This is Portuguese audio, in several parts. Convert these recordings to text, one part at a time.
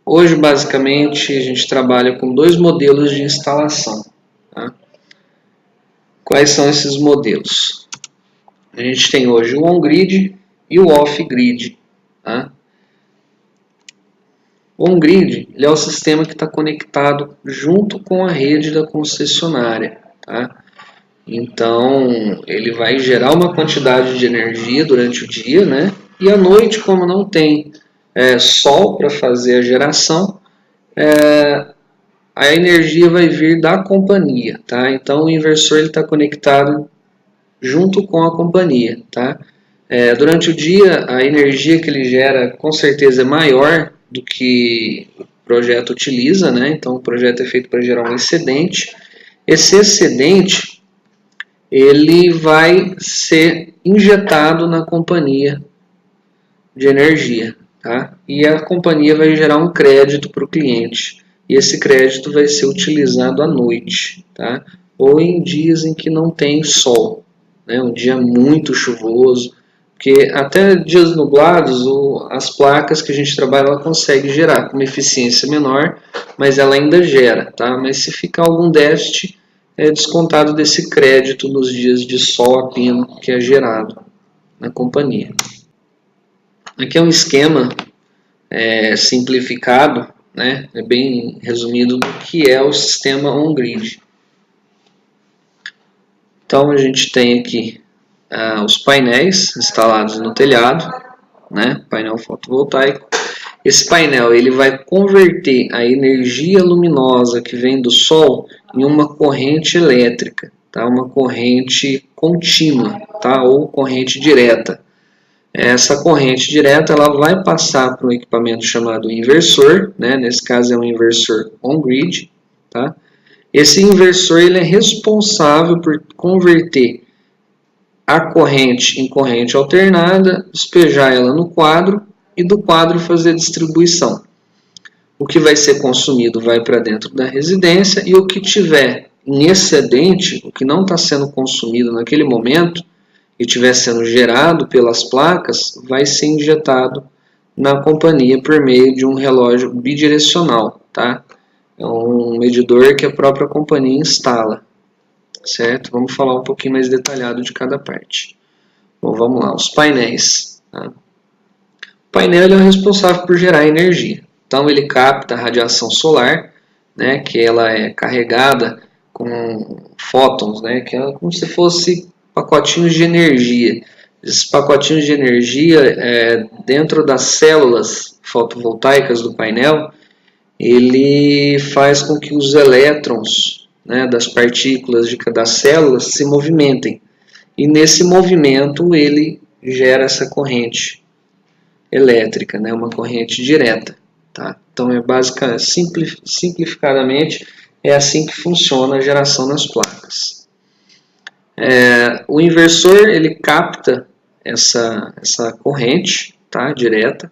Hoje, basicamente, a gente trabalha com dois modelos de instalação. Tá? Quais são esses modelos? A gente tem hoje o on-grid e o off-grid. Tá? O on-grid é o sistema que está conectado junto com a rede da concessionária. Tá? Então, ele vai gerar uma quantidade de energia durante o dia, né? E à noite, como não tem sol para fazer a geração, a energia vai vir da companhia, tá? Então, o inversor está conectado junto com a companhia, tá? Durante o dia, a energia que ele gera, com certeza, é maior do que o projeto utiliza, né? Então, o projeto é feito para gerar um excedente. Esse excedente ele vai ser injetado na companhia de energia, tá? E a companhia vai gerar um crédito para o cliente. E esse crédito vai ser utilizado à noite, tá? Ou em dias em que não tem sol, né? Um dia muito chuvoso, porque até dias nublados, as placas que a gente trabalha, ela consegue gerar com uma eficiência menor, mas ela ainda gera, tá? Mas se ficar algum déficit, é descontado desse crédito nos dias de sol a pino que é gerado na companhia. Aqui é um esquema simplificado, né? É bem resumido do que é o sistema on-grid. Então a gente tem aqui os painéis instalados no telhado, né? Painel fotovoltaico. Esse painel ele vai converter a energia luminosa que vem do sol em uma corrente elétrica, tá? Uma corrente contínua, tá? Ou corrente direta. Essa corrente direta ela vai passar para um equipamento chamado inversor, né? Nesse caso é um inversor on-grid. Tá? Esse inversor ele é responsável por converter a corrente em corrente alternada, despejar ela no quadro e do quadro fazer a distribuição. O que vai ser consumido vai para dentro da residência e o que tiver em excedente, o que não está sendo consumido naquele momento e estiver sendo gerado pelas placas, vai ser injetado na companhia por meio de um relógio bidirecional. Tá? É um medidor que a própria companhia instala. Certo? Vamos falar um pouquinho mais detalhado de cada parte. Bom, vamos lá, os painéis. Tá? O painel é o responsável por gerar energia. Então ele capta a radiação solar, né, que ela é carregada com fótons, né, que é como se fosse pacotinhos de energia. Esses pacotinhos de energia dentro das células fotovoltaicas do painel, ele faz com que os elétrons, né, das partículas de cada célula se movimentem. E nesse movimento ele gera essa corrente elétrica, né, uma corrente direta. Tá? Então, simplificadamente, é assim que funciona a geração nas placas. O inversor ele capta essa corrente, tá, direta,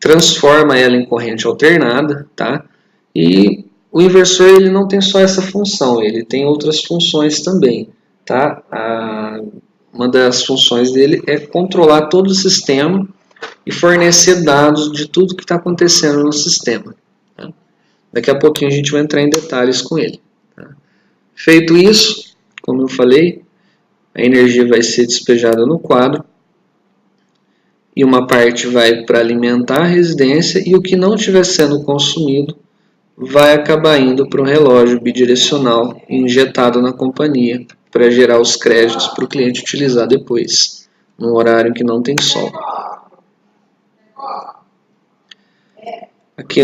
transforma ela em corrente alternada, tá? E o inversor ele não tem só essa função, ele tem outras funções também. Tá? Uma das funções dele é controlar todo o sistema e fornecer dados de tudo que está acontecendo no sistema. Tá? Daqui a pouquinho a gente vai entrar em detalhes com ele. Tá? Feito isso, como eu falei, a energia vai ser despejada no quadro e uma parte vai para alimentar a residência e o que não estiver sendo consumido vai acabar indo para um relógio bidirecional injetado na companhia para gerar os créditos para o cliente utilizar depois, no horário que não tem sol. Aqui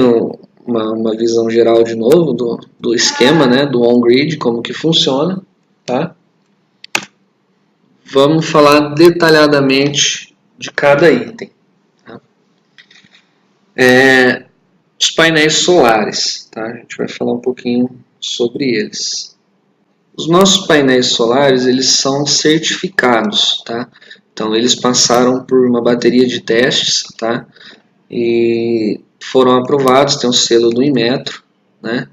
uma visão geral de novo do esquema, né, do on-grid, como que funciona. Tá? Vamos falar detalhadamente de cada item. Tá? Os painéis solares, tá? A gente vai falar um pouquinho sobre eles. Os nossos painéis solares eles são certificados, tá? Então eles passaram por uma bateria de testes, tá? E foram aprovados, tem o selo do Inmetro, né?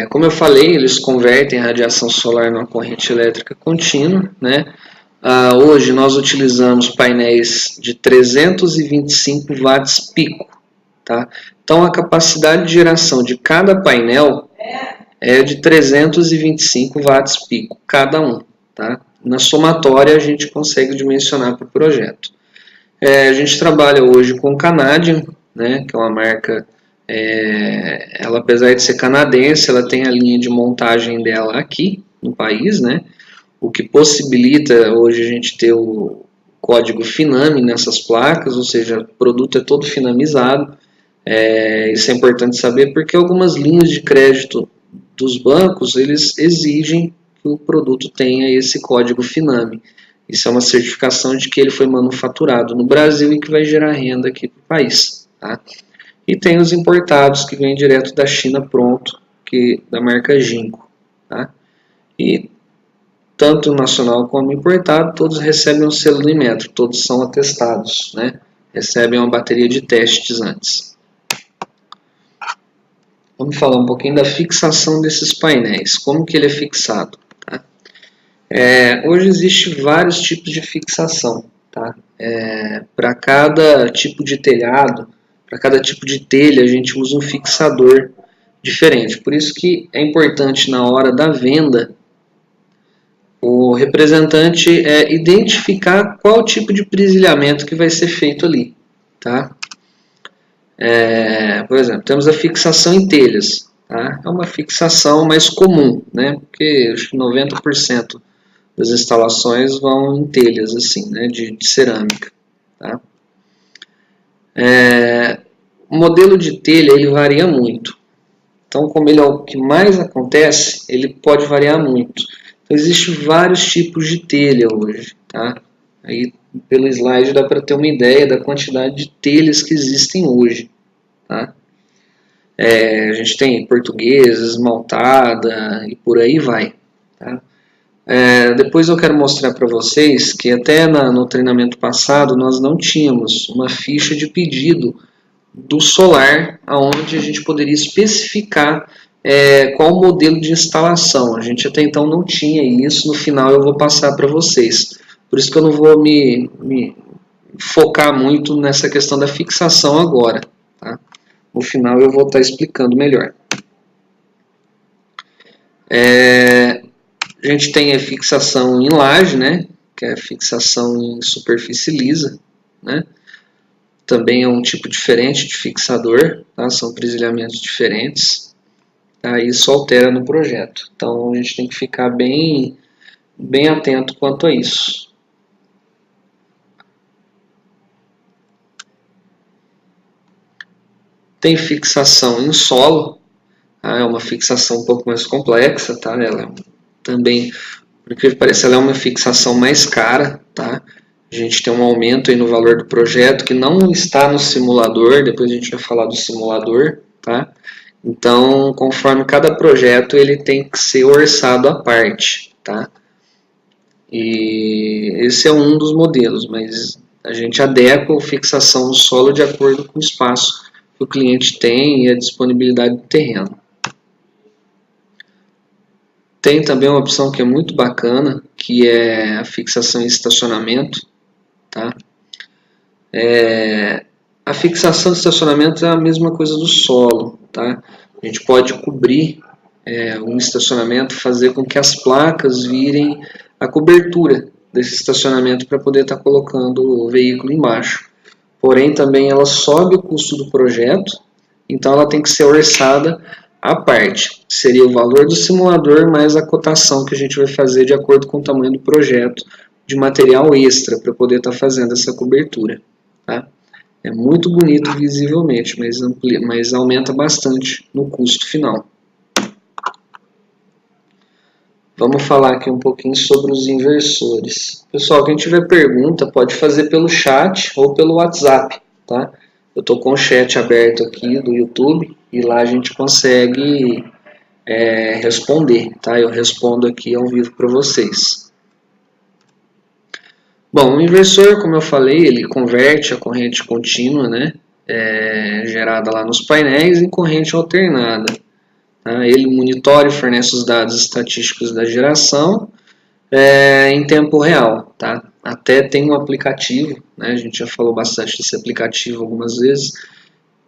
Como eu falei, eles convertem a radiação solar numa corrente elétrica contínua, né? Hoje nós utilizamos painéis de 325 watts pico, tá? Então a capacidade de geração de cada painel é de 325 watts pico, cada um, tá? Na somatória a gente consegue dimensionar para o projeto. A gente trabalha hoje com Canadian, né, que é uma marca, ela apesar de ser canadense, ela tem a linha de montagem dela aqui no país, né? O que possibilita hoje a gente ter o código Finame nessas placas, ou seja, o produto é todo finamizado. Isso é importante saber porque algumas linhas de crédito dos bancos, eles exigem que o produto tenha esse código Finame. Isso é uma certificação de que ele foi manufaturado no Brasil e que vai gerar renda aqui para o país. Tá? E tem os importados que vêm direto da China pronto, da marca Jinko. Tá? E tanto nacional como importado, todos recebem um selo do Inmetro, todos são atestados, né? Recebem uma bateria de testes antes. Vamos falar um pouquinho da fixação desses painéis, como que ele é fixado. Tá? Hoje existe vários tipos de fixação. Tá? Para cada tipo de telhado, para cada tipo de telha, a gente usa um fixador diferente. Por isso que é importante na hora da venda, o representante identificar qual tipo de presilhamento que vai ser feito ali. Tá? Por exemplo, temos a fixação em telhas. Tá? É uma fixação mais comum, né? Porque acho que 90% das instalações vão em telhas assim, né? de cerâmica. Tá? O modelo de telha ele varia muito. Então, como ele é o que mais acontece, ele pode variar muito. Então, existem vários tipos de telha hoje. Tá? Aí, pelo slide dá para ter uma ideia da quantidade de telhas que existem hoje. Tá? A gente tem portuguesa, esmaltada e por aí vai. Tá? Depois eu quero mostrar para vocês que até no treinamento passado nós não tínhamos uma ficha de pedido do solar, onde a gente poderia especificar qual o modelo de instalação. A gente até então não tinha isso, no final eu vou passar para vocês. Por isso que eu não vou me focar muito nessa questão da fixação agora. Tá? No final eu vou estar explicando melhor. A gente tem a fixação em laje, né? Que é a fixação em superfície lisa, né? Também é um tipo diferente de fixador, tá? São presilhamentos diferentes. Tá? Isso altera no projeto. Então a gente tem que ficar bem atento quanto a isso. Tem fixação em solo, tá? É uma fixação um pouco mais complexa, tá? Ela também, por que parece, ela é uma fixação mais cara, tá? A gente tem um aumento aí no valor do projeto que não está no simulador, depois a gente vai falar do simulador, tá? Então, conforme cada projeto, ele tem que ser orçado à parte, tá? E esse é um dos modelos, mas a gente adequa a fixação no solo de acordo com o espaço que o cliente tem e a disponibilidade do terreno. Tem também uma opção que é muito bacana, que é a fixação em estacionamento. Tá? A fixação de estacionamento é a mesma coisa do solo. Tá? A gente pode cobrir um estacionamento, fazer com que as placas virem a cobertura desse estacionamento para poder estar colocando o veículo embaixo. Porém, também ela sobe o custo do projeto, então ela tem que ser orçada à parte. Seria o valor do simulador mais a cotação que a gente vai fazer de acordo com o tamanho do projeto de material extra para poder estar fazendo essa cobertura. Tá? É muito bonito visivelmente, mas aumenta bastante no custo final. Vamos falar aqui um pouquinho sobre os inversores. Pessoal, quem tiver pergunta pode fazer pelo chat ou pelo WhatsApp. Tá? Eu estou com o chat aberto aqui do YouTube e lá a gente consegue responder. Tá? Eu respondo aqui ao vivo para vocês. Bom, o inversor, como eu falei, ele converte a corrente contínua, né, gerada lá nos painéis em corrente alternada. Tá? Ele monitora e fornece os dados estatísticos da geração, em tempo real, tá? Até tem um aplicativo, né? A gente já falou bastante desse aplicativo algumas vezes,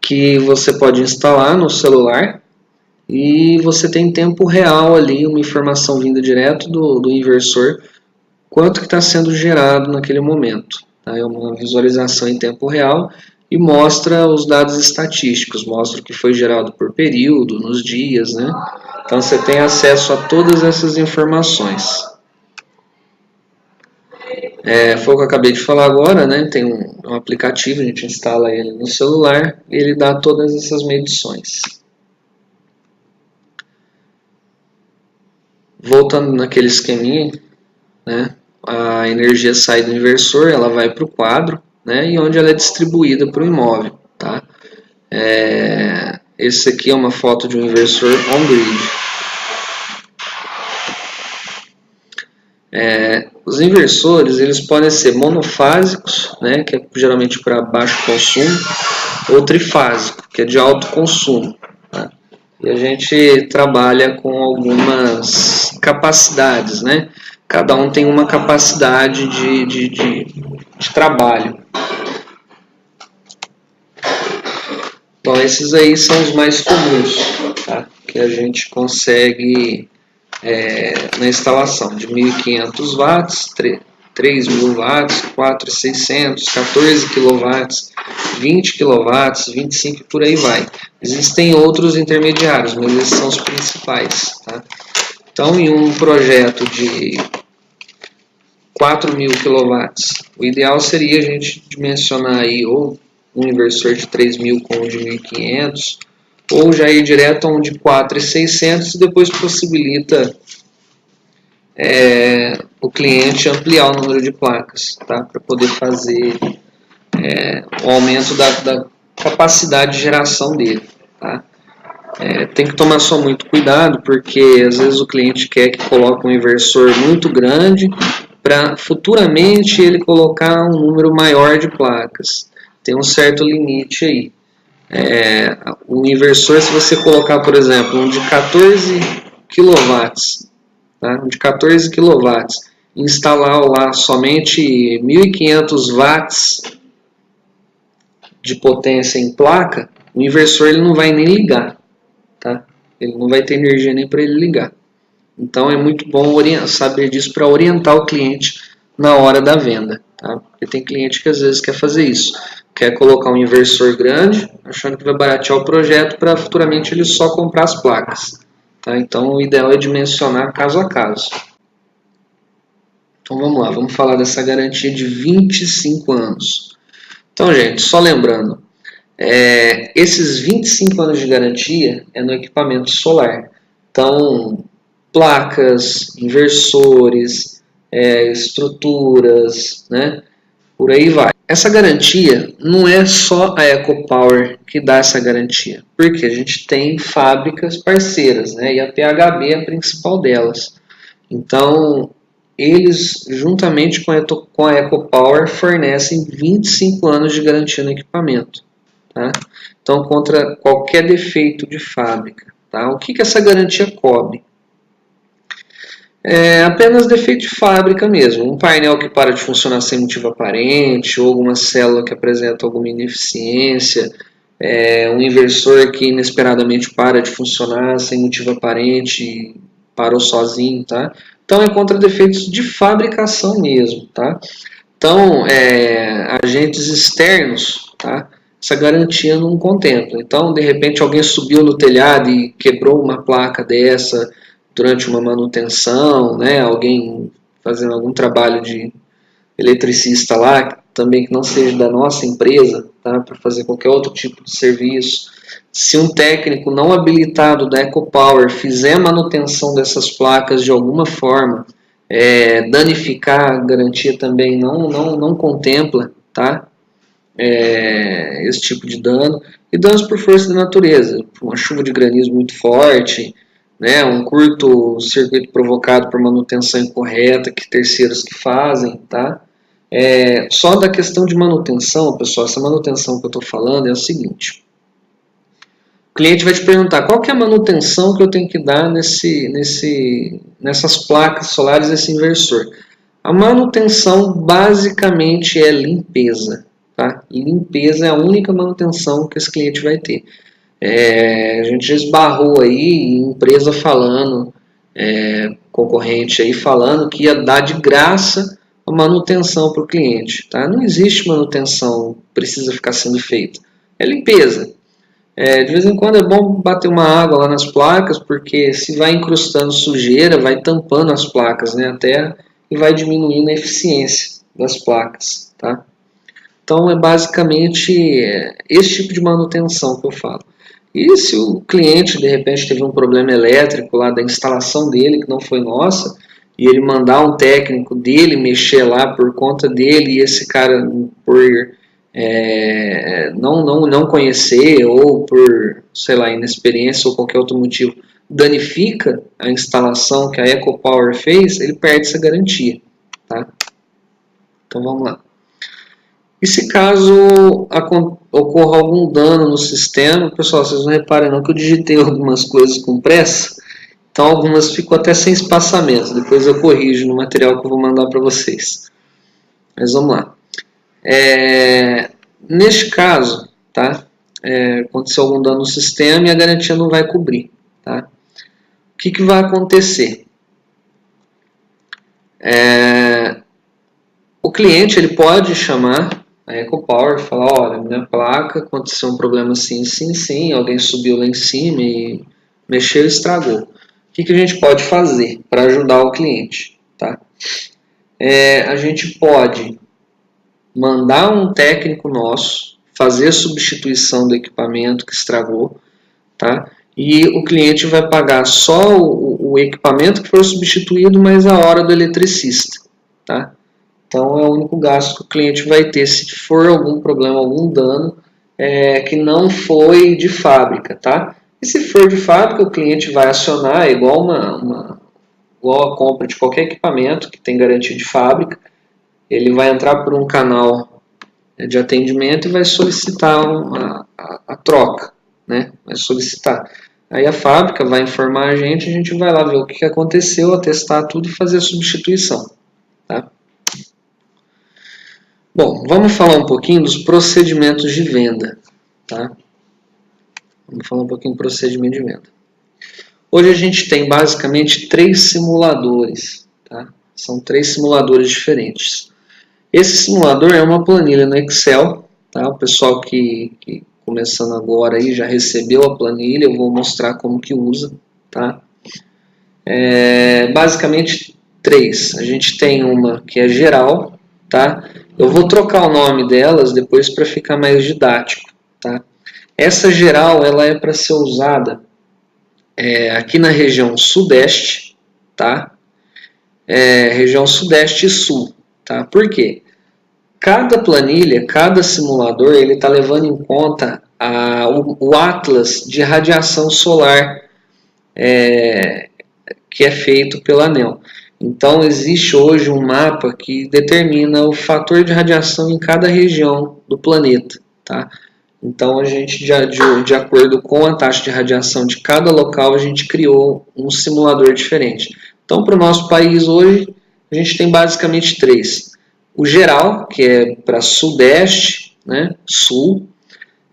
que você pode instalar no celular e você tem em tempo real ali uma informação vinda direto do inversor, quanto que está sendo gerado naquele momento. Tá? É uma visualização em tempo real e mostra os dados estatísticos, mostra o que foi gerado por período, nos dias, né? Então você tem acesso a todas essas informações. Foi o que eu acabei de falar agora, né? Tem um aplicativo, a gente instala ele no celular e ele dá todas essas medições. Voltando naquele esqueminha, né? A energia sai do inversor, ela vai para o quadro, né? E onde ela é distribuída para o imóvel, tá? Esse aqui é uma foto de um inversor on-grid. Os inversores, eles podem ser monofásicos, né, que é geralmente para baixo consumo, ou trifásico, que é de alto consumo. Tá? E a gente trabalha com algumas capacidades, né? Cada um tem uma capacidade de trabalho. Bom, esses aí são os mais comuns, tá? Que a gente consegue na instalação de 1.500 watts, 3.000 watts, 4.600, 14 kW, 20 kW, 25 por aí vai. Existem outros intermediários, mas esses são os principais. Tá? Então, em um projeto de 4.000 kW, o ideal seria a gente dimensionar aí ou um inversor de 3.000 com um de 1.500, ou já ir direto a um de 4.600 e depois possibilita o cliente ampliar o número de placas, tá? Para poder fazer o aumento da capacidade de geração dele. Tá? Tem que tomar só muito cuidado, porque às vezes o cliente quer que coloque um inversor muito grande para futuramente ele colocar um número maior de placas. Tem um certo limite aí. O inversor, se você colocar, por exemplo, um de 14 kW, tá? Um de 14 kW, instalar lá somente 1.500 watts de potência em placa, o inversor ele não vai nem ligar, tá? Ele não vai ter energia nem para ele ligar. Então é muito bom saber disso para orientar o cliente na hora da venda, tá? Porque tem cliente que às vezes quer fazer isso, quer colocar um inversor grande, achando que vai baratear o projeto para futuramente ele só comprar as placas, tá? Então o ideal é dimensionar caso a caso. Então vamos lá, vamos falar dessa garantia de 25 anos. Então, gente, só lembrando, esses 25 anos de garantia é no equipamento solar. Então, placas, inversores, estruturas, né? Por aí vai. Essa garantia não é só a EcoPower que dá essa garantia, porque a gente tem fábricas parceiras, né? E a PHB é a principal delas. Então, eles, juntamente com a EcoPower, fornecem 25 anos de garantia no equipamento. Tá? Então, contra qualquer defeito de fábrica. Tá? O que essa garantia cobre? Apenas defeito de fábrica mesmo. Um painel que para de funcionar sem motivo aparente, ou alguma célula que apresenta alguma ineficiência, um inversor que inesperadamente para de funcionar sem motivo aparente e parou sozinho. Tá? Então, é contra defeitos de fabricação mesmo. Tá? Então, agentes externos, tá? Essa garantia não contempla. Então, de repente, alguém subiu no telhado e quebrou uma placa dessa durante uma manutenção, né? Alguém fazendo algum trabalho de eletricista lá, também que não seja da nossa empresa, tá? Para fazer qualquer outro tipo de serviço. Se um técnico não habilitado da EcoPower fizer manutenção dessas placas de alguma forma, danificar, a garantia também não contempla, tá? Esse tipo de dano. E danos por força da natureza, uma chuva de granizo muito forte, né? Um curto-circuito provocado por manutenção incorreta, que terceiros que fazem, tá? Só da questão de manutenção, pessoal, essa manutenção que eu estou falando é o seguinte. cliente vai te perguntar qual que é a manutenção que eu tenho que dar nessas placas solares, esse inversor. A manutenção basicamente é limpeza, tá? Limpeza é a única manutenção que esse cliente vai ter. A gente já esbarrou aí em empresa falando, concorrente aí falando que ia dar de graça a manutenção para o cliente, tá? Não existe manutenção que precisa ficar sendo feita. É limpeza. De vez em quando é bom bater uma água lá nas placas, porque se vai incrustando sujeira, vai tampando as placas, né, a terra, e vai diminuindo a eficiência das placas, tá? Então é basicamente esse tipo de manutenção que eu falo. E se o cliente de repente teve um problema elétrico lá da instalação dele, que não foi nossa, e ele mandar um técnico dele mexer lá por conta dele, e esse cara por não conhecer, ou por, sei lá, inexperiência ou qualquer outro motivo, danifica a instalação que a EcoPower fez, ele perde essa garantia, tá? Então vamos lá. E se caso ocorra algum dano no sistema, pessoal, vocês não reparem não que eu digitei algumas coisas com pressa, então algumas ficam até sem espaçamento, depois eu corrijo no material que eu vou mandar para vocês. Mas vamos lá. Neste caso, tá? Aconteceu algum dano no sistema e a garantia não vai cobrir, tá? O que vai acontecer? O cliente ele pode chamar a EcoPower e falar, olha, minha placa aconteceu um problema assim, sim, alguém subiu lá em cima e mexeu e estragou. O que a gente pode fazer para ajudar o cliente? Tá? A gente pode mandar um técnico nosso fazer a substituição do equipamento que estragou, tá? E o cliente vai pagar só o equipamento que for substituído, mais a hora do eletricista, tá? Então é o único gasto que o cliente vai ter se for algum problema, algum dano que não foi de fábrica, tá? E se for de fábrica, o cliente vai acionar, igual igual a compra de qualquer equipamento que tem garantia de fábrica, ele vai entrar por um canal de atendimento e vai solicitar a troca, né? Vai solicitar. Aí a fábrica vai informar a gente vai lá ver o que aconteceu, atestar tudo e fazer a substituição, tá? Bom, vamos falar um pouquinho dos procedimentos de venda, tá? Vamos falar um pouquinho do procedimento de venda. Hoje a gente tem basicamente 3 simuladores, tá? São 3 simuladores diferentes. Esse simulador é uma planilha no Excel, tá? O pessoal que começando agora aí já recebeu a planilha, eu vou mostrar como que usa, tá? Basicamente 3. A gente tem uma que é geral, tá? Eu vou trocar o nome delas depois para ficar mais didático, tá? Essa geral ela é para ser usada aqui na região sudeste, tá? Região sudeste e sul, tá? Por quê? Cada planilha, cada simulador, ele está levando em conta o atlas de radiação solar que é feito pela ANEEL. Então, existe hoje um mapa que determina o fator de radiação em cada região do planeta, tá? Então, a gente, de acordo com a taxa de radiação de cada local, a gente criou um simulador diferente. Então, para o nosso país hoje, a gente tem basicamente 3. O geral, que é para sudeste, né, sul.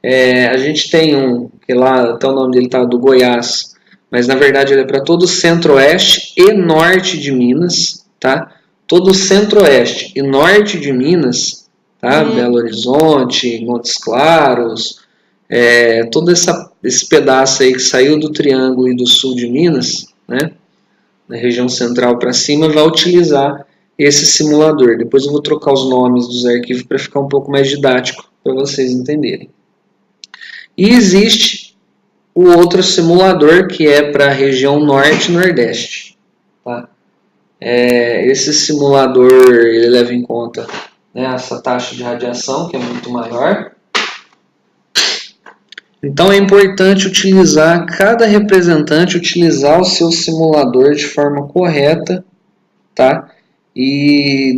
A gente tem um, que lá, até o nome dele está do Goiás, mas na verdade ele é para todo o centro-oeste e norte de Minas, tá? Todo o centro-oeste e norte de Minas, tá? Belo Horizonte, Montes Claros, todo esse pedaço aí que saiu do Triângulo e do sul de Minas, né? Na região central para cima, vai utilizar esse simulador. Depois eu vou trocar os nomes dos arquivos para ficar um pouco mais didático para vocês entenderem. E existe o outro simulador que é para a região norte e nordeste, tá? Esse simulador ele leva em conta, né, essa taxa de radiação que é muito maior. Então é importante utilizar, cada representante utilizar o seu simulador de forma correta, tá? E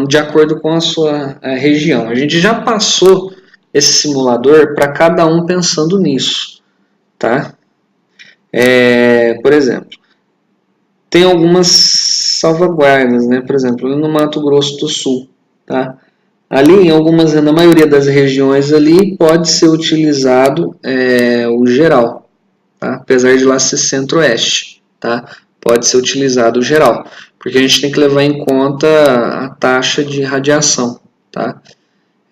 de acordo com a sua região. A gente já passou esse simulador para cada um pensando nisso, tá? Por exemplo, tem algumas salvaguardas, né? Por exemplo, no Mato Grosso do Sul, tá? Ali, na maioria das regiões ali, pode ser utilizado o geral, tá? Apesar de lá ser centro-oeste, tá? Pode ser utilizado o geral, porque a gente tem que levar em conta a taxa de radiação, tá?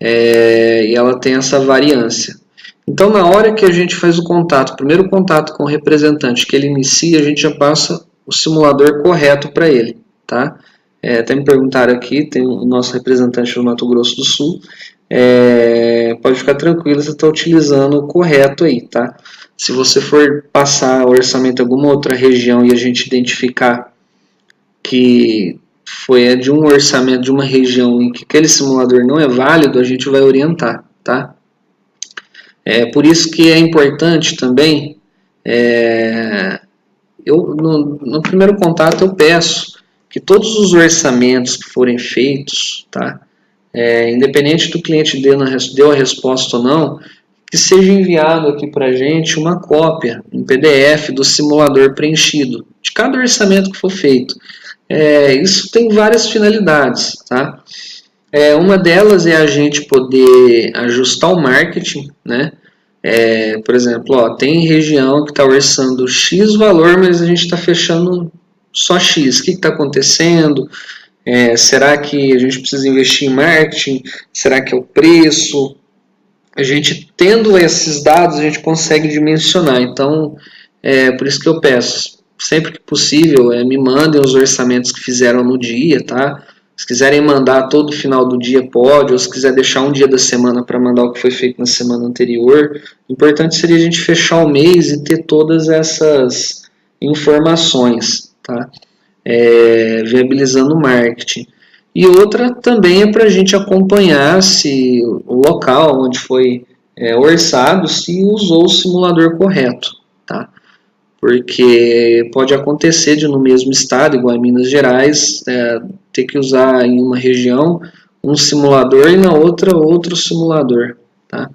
E ela tem essa variância. Então, na hora que a gente faz o contato, o primeiro contato com o representante que ele inicia, a gente já passa o simulador correto para ele, tá? Até me perguntaram aqui, tem o nosso representante do Mato Grosso do Sul, pode ficar tranquilo, você está utilizando o correto aí, tá? Se você for passar o orçamento em alguma outra região e a gente identificar que foi de um orçamento de uma região em que aquele simulador não é válido, a gente vai orientar, tá? Por isso que é importante também, no primeiro contato eu peço que todos os orçamentos que forem feitos, tá? Independente do cliente deu a resposta ou não, que seja enviado aqui para a gente uma cópia em PDF do simulador preenchido, de cada orçamento que for feito. Isso tem várias finalidades, tá? Uma delas é a gente poder ajustar o marketing, né? Por exemplo, tem região que está orçando X valor, mas a gente está fechando só X. O que está acontecendo? Será que a gente precisa investir em marketing? Será que é o preço? A gente, tendo esses dados, a gente consegue dimensionar. Então, por isso que eu peço, sempre que possível, me mandem os orçamentos que fizeram no dia, tá? Se quiserem mandar todo final do dia, pode, ou se quiser deixar um dia da semana para mandar o que foi feito na semana anterior. O importante seria a gente fechar o mês e ter todas essas informações, tá? Viabilizando o marketing. E outra também é para a gente acompanhar se o local onde foi orçado, se usou o simulador correto, tá? Porque pode acontecer de no mesmo estado, igual em Minas Gerais, ter que usar em uma região um simulador e na outra outro simulador, tá?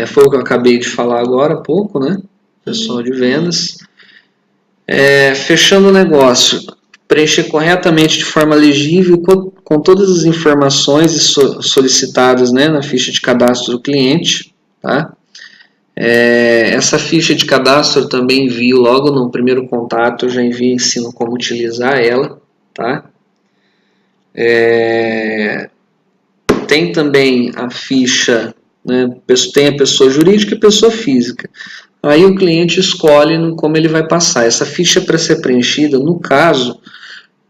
Foi o que eu acabei de falar agora há pouco, né? Pessoal de vendas. Fechando o negócio, preencher corretamente de forma legível com todas as informações solicitadas, né, na ficha de cadastro do cliente, tá? Essa ficha de cadastro eu também envio logo no primeiro contato, eu já envio e ensino como utilizar ela, tá? Tem também a ficha, né, tem a pessoa jurídica e a pessoa física. Aí o cliente escolhe como ele vai passar. Essa ficha para ser preenchida, no caso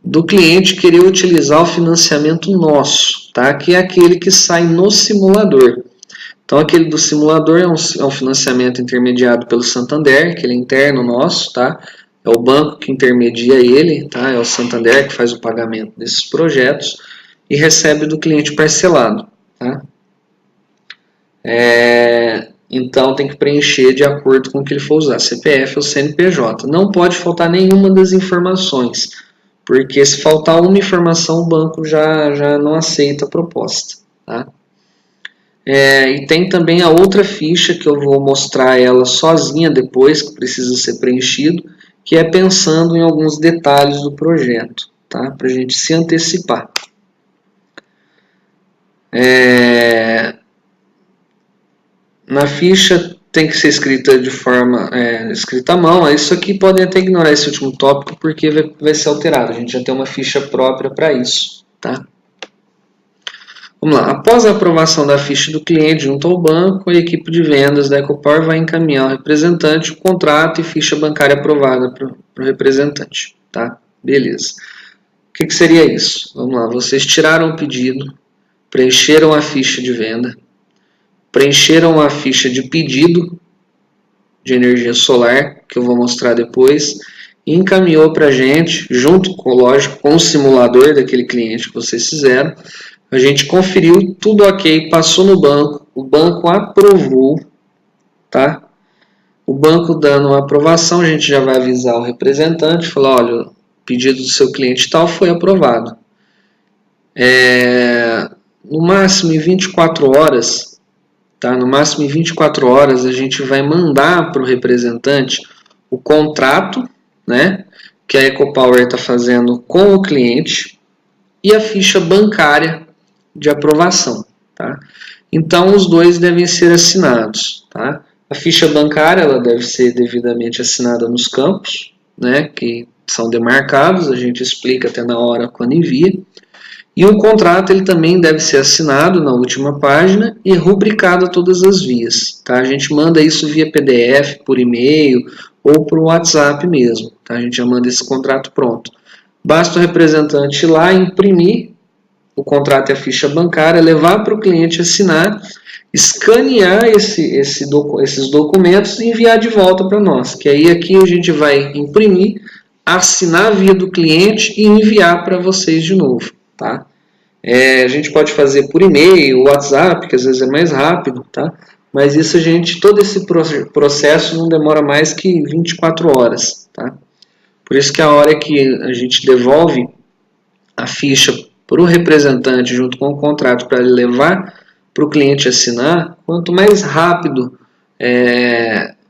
do cliente querer utilizar o financiamento nosso, tá? Que é aquele que sai no simulador. Então, aquele do simulador é um financiamento intermediado pelo Santander, que ele é interno nosso, tá? É o banco que intermedia ele, tá? É o Santander que faz o pagamento desses projetos e recebe do cliente parcelado, tá? Então, tem que preencher de acordo com o que ele for usar, CPF ou CNPJ. Não pode faltar nenhuma das informações, porque se faltar uma informação, o banco já não aceita a proposta, tá? E tem também a outra ficha que eu vou mostrar ela sozinha depois, que precisa ser preenchido, que é pensando em alguns detalhes do projeto, tá? Para a gente se antecipar. Na ficha tem que ser escrita de forma escrita à mão. Isso aqui podem até ignorar esse último tópico porque vai ser alterado. A gente já tem uma ficha própria para isso, tá? Vamos lá. Após a aprovação da ficha do cliente junto ao banco, a equipe de vendas da Ecopower vai encaminhar ao representante o contrato e ficha bancária aprovada para o representante, tá? Beleza. O que seria isso? Vamos lá. Vocês tiraram o pedido, preencheram a ficha de venda, preencheram a ficha de pedido de energia solar, que eu vou mostrar depois, e encaminhou para a gente, junto com, lógico, com o simulador daquele cliente que vocês fizeram. A gente conferiu, tudo ok, passou no banco, o banco aprovou, tá? O banco dando uma aprovação, a gente já vai avisar o representante, falar, olha, o pedido do seu cliente tal foi aprovado. no máximo em 24 horas, tá? No máximo em 24 horas a gente vai mandar para o representante o contrato, né, que a EcoPower está fazendo com o cliente e a ficha bancária de aprovação, tá? Então os dois devem ser assinados, tá? A ficha bancária ela deve ser devidamente assinada nos campos, né, que são demarcados, a gente explica até na hora quando envia. E o contrato ele também deve ser assinado na última página e rubricado a todas as vias, tá? A gente manda isso via PDF, por e-mail ou por WhatsApp mesmo, tá? A gente já manda esse contrato pronto. Basta o representante ir lá, imprimir o contrato e a ficha bancária, levar para o cliente assinar, escanear esses documentos e enviar de volta para nós. Que aí aqui a gente vai imprimir, assinar via do cliente e enviar para vocês de novo, tá? A gente pode fazer por e-mail, WhatsApp, que às vezes é mais rápido, tá? Mas isso todo esse processo não demora mais que 24 horas, tá? Por isso que a hora que a gente devolve a ficha para o representante junto com o contrato para ele levar para o cliente assinar, quanto mais rápido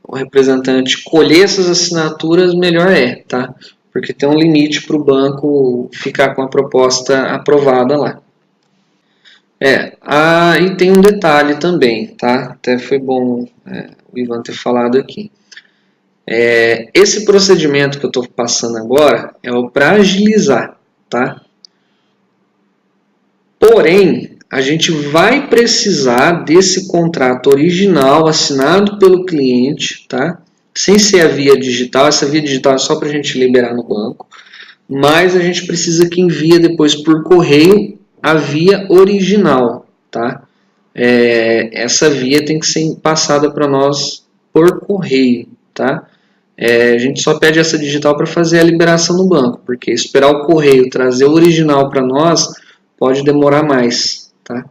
o representante colher essas assinaturas, melhor é, tá? Porque tem um limite para o banco ficar com a proposta aprovada lá. E tem um detalhe também, tá? Até foi bom o Ivan ter falado aqui. Esse procedimento que eu estou passando agora é o para agilizar, tá? Porém, a gente vai precisar desse contrato original assinado pelo cliente, tá? Sem ser a via digital. Essa via digital é só para a gente liberar no banco. Mas a gente precisa que envie depois por correio a via original, tá? Essa via tem que ser passada para nós por correio, tá? A gente só pede essa digital para fazer a liberação no banco, porque esperar o correio trazer o original para nós pode demorar mais, tá?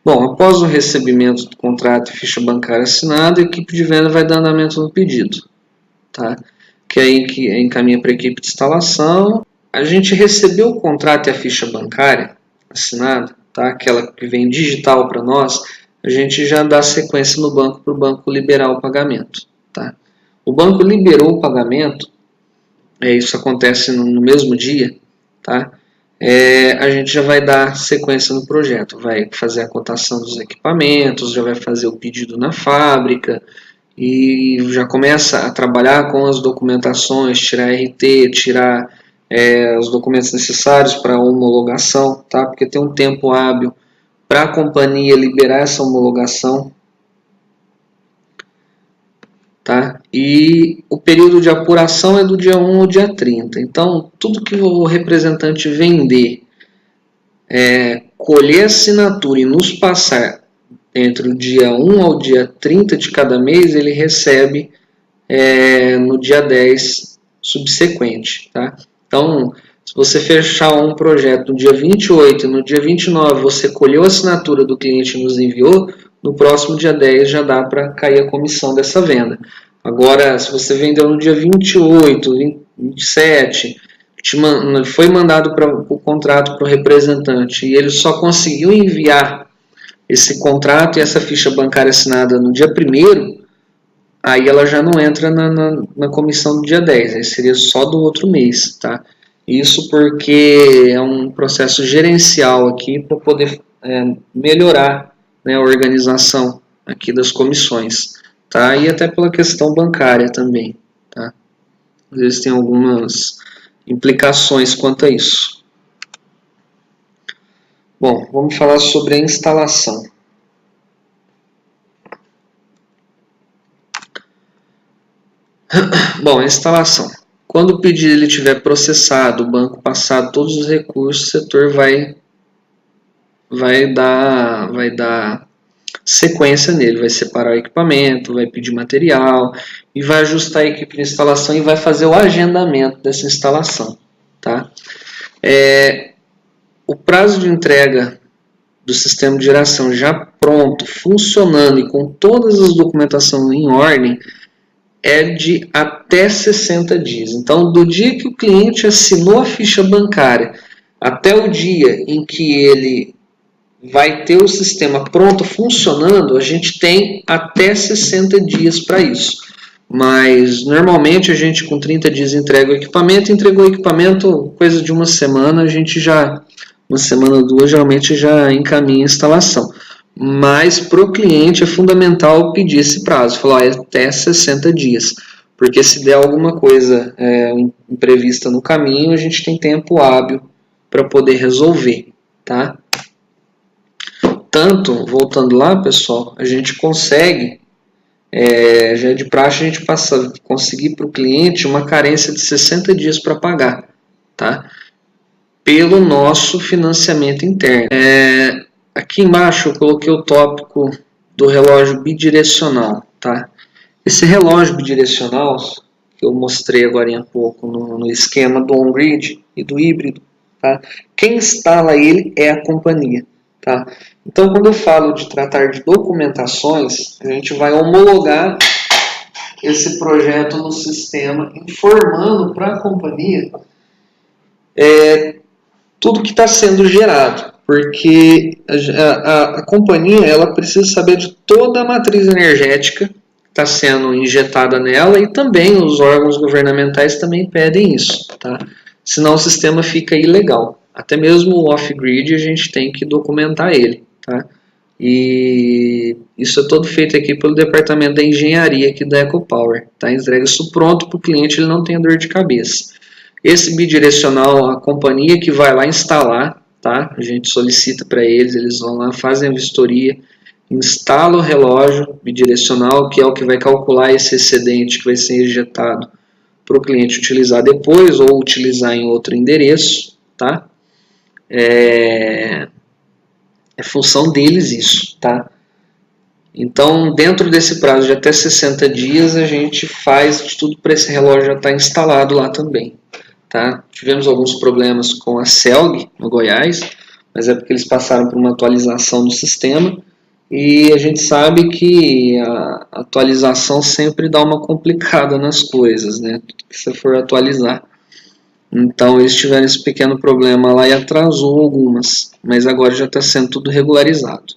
Bom, após o recebimento do contrato e ficha bancária assinada, a equipe de venda vai dar andamento no pedido, tá? Que aí que encaminha para a equipe de instalação. A gente recebeu o contrato e a ficha bancária assinada, tá? Aquela que vem digital para nós, a gente já dá sequência no banco para o banco liberar o pagamento, tá? O banco liberou o pagamento, isso acontece no mesmo dia, tá? A gente já vai dar sequência no projeto, vai fazer a cotação dos equipamentos, já vai fazer o pedido na fábrica e já começa a trabalhar com as documentações, tirar RT, tirar os documentos necessários para a homologação, tá? Porque tem um tempo hábil para a companhia liberar essa homologação, tá? E o período de apuração é do dia 1 ao dia 30. Então, tudo que o representante vender, colher assinatura e nos passar entre o dia 1 ao dia 30 de cada mês, ele recebe no dia 10 subsequente, tá? Então, se você fechar um projeto no dia 28 e no dia 29 você colheu a assinatura do cliente e nos enviou, no próximo dia 10 já dá para cair a comissão dessa venda. Agora, se você vendeu no dia 28, 27, foi mandado o contrato para o representante e ele só conseguiu enviar esse contrato e essa ficha bancária assinada no dia 1º, aí ela já não entra na comissão do dia 10, aí seria só do outro mês, tá? Isso porque é um processo gerencial aqui para poder melhorar, né, a organização aqui das comissões, tá? E até pela questão bancária também, tá? Às vezes tem algumas implicações quanto a isso. Bom, vamos falar sobre a instalação. Bom, a instalação. Quando o pedido ele tiver processado, o banco passado todos os recursos, o setor vai dar sequência nele, vai separar o equipamento, vai pedir material e vai ajustar a equipe de instalação e vai fazer o agendamento dessa instalação, tá? O prazo de entrega do sistema de geração já pronto, funcionando e com todas as documentações em ordem é de até 60 dias. Então, do dia que o cliente assinou a ficha bancária até o dia em que ele vai ter o sistema pronto, funcionando, a gente tem até 60 dias para isso. Mas normalmente a gente com 30 dias entrega o equipamento, entregou o equipamento, coisa de uma semana, a gente já, uma semana ou duas, geralmente já encaminha a instalação. Mas para o cliente é fundamental pedir esse prazo, falar até 60 dias, porque se der alguma coisa imprevista no caminho, a gente tem tempo hábil para poder resolver, tá? Tanto, voltando lá, pessoal, a gente consegue, já de praxe, a gente conseguir para o cliente uma carência de 60 dias para pagar, tá? Pelo nosso financiamento interno. Aqui embaixo eu coloquei o tópico do relógio bidirecional, tá? Esse relógio bidirecional, que eu mostrei agora há pouco no esquema do on-grid e do híbrido, tá? Quem instala ele é a companhia, tá? Então, quando eu falo de tratar de documentações, a gente vai homologar esse projeto no sistema, informando para a companhia tudo que está sendo gerado, porque a companhia ela precisa saber de toda a matriz energética que está sendo injetada nela, e também os órgãos governamentais também pedem isso, tá? Senão o sistema fica ilegal. Até mesmo o off-grid a gente tem que documentar ele, tá? E isso é todo feito aqui pelo departamento da engenharia aqui da EcoPower, tá? Entrega isso pronto para o cliente, ele não tem dor de cabeça. Esse bidirecional, a companhia que vai lá instalar, tá? A gente solicita para eles, eles vão lá, fazem a vistoria, instala o relógio bidirecional, que é o que vai calcular esse excedente que vai ser injetado para o cliente utilizar depois ou utilizar em outro endereço, tá? É função deles isso, tá? Então, dentro desse prazo de até 60 dias, a gente faz de tudo para esse relógio já estar instalado lá também, tá? Tivemos alguns problemas com a Celg no Goiás, mas é porque eles passaram por uma atualização no sistema, e a gente sabe que a atualização sempre dá uma complicada nas coisas, né? Se você for atualizar. Então eles tiveram esse pequeno problema lá e atrasou algumas, mas agora já está sendo tudo regularizado.